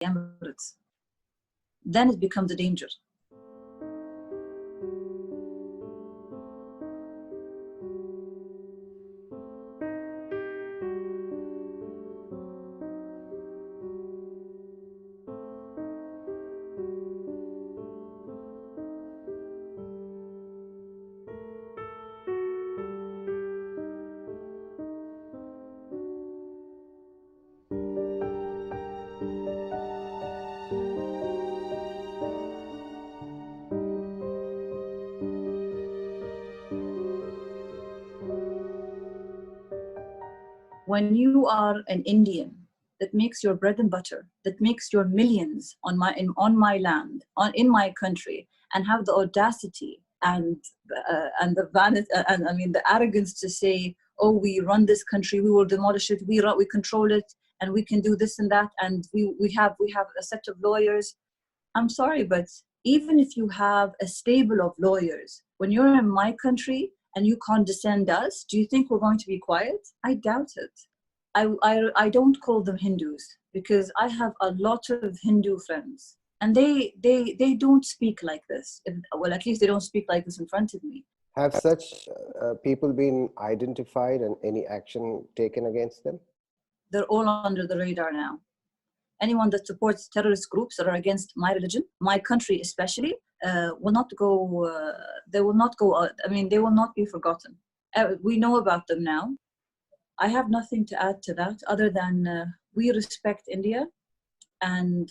Emirates, then it becomes a danger. When you are an Indian that makes your bread and butter, that makes your millions on my land, in my country, and have the audacity and the vanity and the arrogance to say, "Oh, we run this country, we will demolish it, we control it, and we can do this and that, and we have a set of lawyers." I'm sorry, but even if you have a stable of lawyers, when you're in my country and you condescend us, do you think we're going to be quiet? I doubt it. I don't call them Hindus because I have a lot of Hindu friends, and they don't speak like this. Well, at least they don't speak like this in front of me. Have such people been identified and any action taken against them? They're all under the radar now. Anyone that supports terrorist groups that are against my religion, my country especially, will not go. They will not go. They will not be forgotten. We know about them now. I have nothing to add to that other than we respect India, and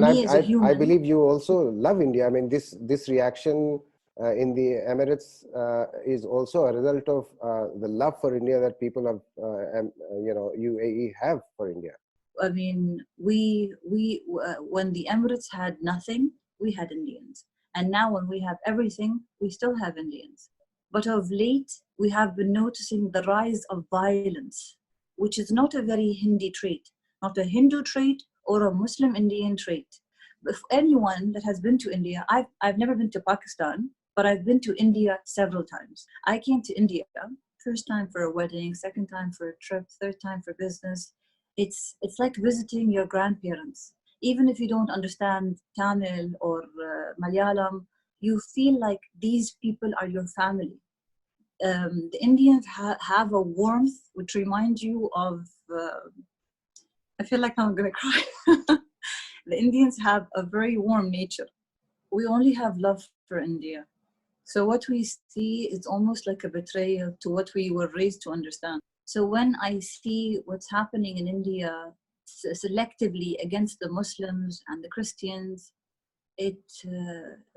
me as a human. I believe you also love India. I mean, this reaction in the Emirates is also a result of the love for India that people of UAE have for India. I mean, when the Emirates had nothing, we had Indians. And now when we have everything, we still have Indians. But of late, we have been noticing the rise of violence, which is not a very Hindi trait, not a Hindu trait or a Muslim Indian trait. If anyone that has been to India, I've never been to Pakistan, but I've been to India several times. I came to India, first time for a wedding, second time for a trip, third time for business. It's like visiting your grandparents. Even if you don't understand Tamil or Malayalam, you feel like these people are your family. The Indians have a warmth which reminds you of, I feel like I'm gonna cry. The Indians have a very warm nature. We only have love for India. So what we see is almost like a betrayal to what we were raised to understand. So when I see what's happening in India selectively against the Muslims and the Christians, it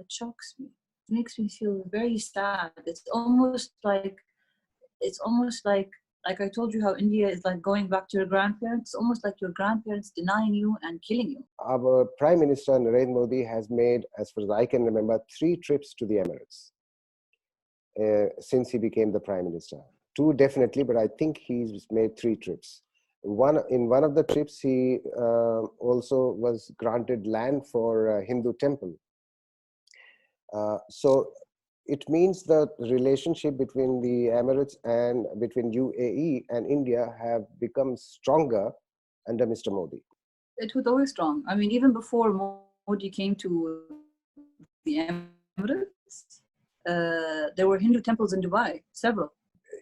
shocks me. It makes me feel very sad. It's almost like I told you how India is like going back to your grandparents. It's almost like your grandparents denying you and killing you. Our Prime Minister Narendra Modi has made, as far as I can remember, 3 trips to the Emirates since he became the Prime Minister. 2 definitely, but I think he's made 3 trips. In one of the trips, he also was granted land for a Hindu temple. So it means that the relationship between the Emirates and between UAE and India have become stronger under Mr. Modi. It was always strong. I mean, even before Modi came to the Emirates, there were Hindu temples in Dubai, several.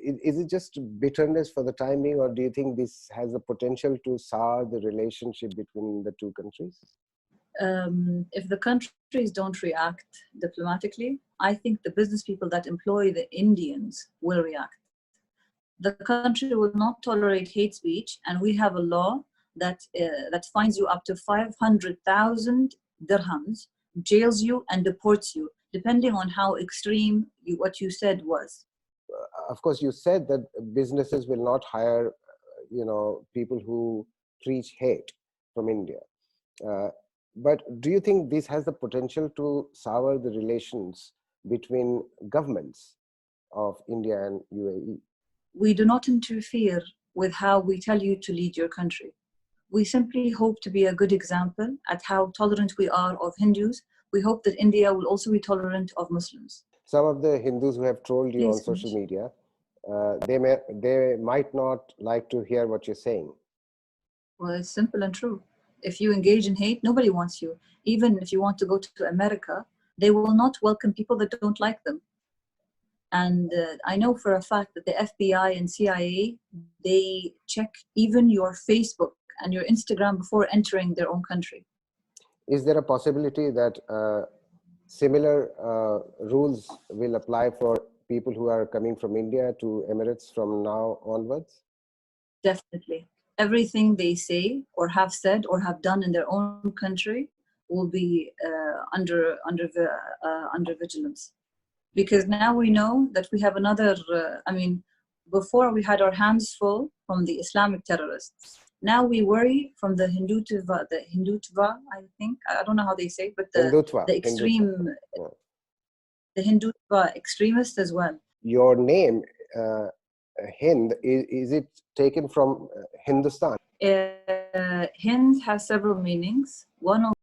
Is it just bitterness for the time being, or do you think this has the potential to sour the relationship between the 2 countries? If the countries don't react diplomatically, I think the business people that employ the Indians will react. The country will not tolerate hate speech, and we have a law that fines you up to 500,000 dirhams, jails you and deports you, depending on how extreme what you said was. Of course, you said that businesses will not hire, people who preach hate from India. But do you think this has the potential to sour the relations between governments of India and UAE? We do not interfere with how we tell you to lead your country. We simply hope to be a good example at how tolerant we are of Hindus. We hope that India will also be tolerant of Muslims. Some of the Hindus who have trolled you on social media, they might not like to hear what you're saying. Well, it's simple and true. If you engage in hate, nobody wants you. Even if you want to go to America, they will not welcome people that don't like them. And I know for a fact that the FBI and CIA, they check even your Facebook and your Instagram before entering their own country. Is there a possibility that similar rules will apply for people who are coming from India to Emirates from now onwards? Definitely. Everything they say or have said or have done in their own country will be under vigilance. Because now we know that we have another, before we had our hands full from the Islamic terrorists. Now we worry from the Hindutva, I think. I don't know how they say, but the extreme, Hindutva. The Hindutva extremists as well. Your name, Hind, is it taken from Hindustan? Hind has several meanings. One of